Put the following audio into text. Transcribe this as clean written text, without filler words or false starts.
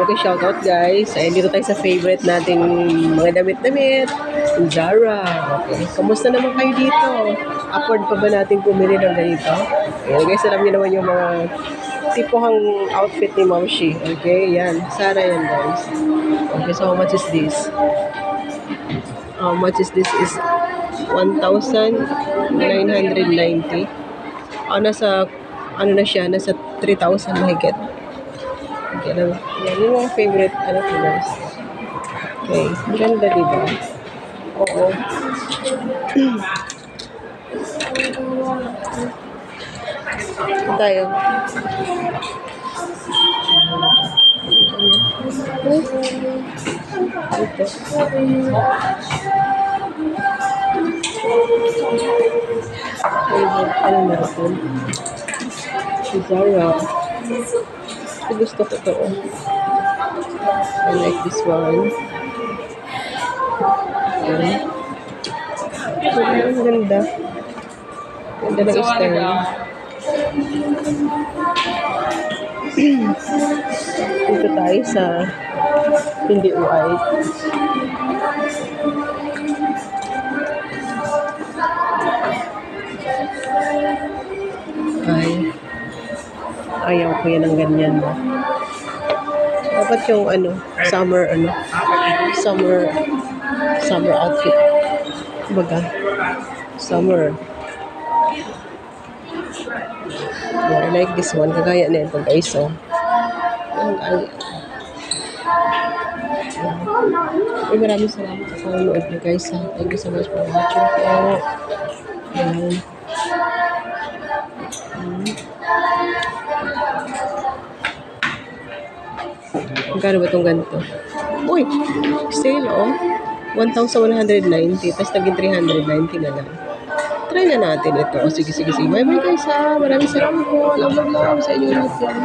Okay, shoutout guys. Ayun, dito tayo sa favorite nating mga damit-damit. Zara. Okay. Kamusta naman kayo dito? Afford pa ba natin pumili ng ganito? Ayun guys, alam niyo naman yung mga tipuhang outfit ni Mamshi. Okay, yan. Zara yan guys. Okay, so how much is this? How much is this? Is 1,990. Nasa, ano na siya, nasa 3,000 mahigit. Okay, yan yung mga favorite, ano ko guys. Okay, ganda diba? Oo. Tayo. Ito. Ano natin? Zara. Gusto ko ito. I like this one. Ayan. Ang ganda. Ganda ng style. Dito tayo sa hindi white. Ayaw ko yan ng ganyan ba. Dapat yung summer outfit. Baga, summer. Yeah, I like this one. Kagaya na ito guys. So, maraming salamat sa panonood niyo guys. Thank you so much for watching po. Magkano ba itong ganito? Uy! Sale oh! 1,190 tapos naging 390 na lang. Try na natin ito. Sige. Bye bye guys ha! Maraming salamat po. Love sa inyo lahat.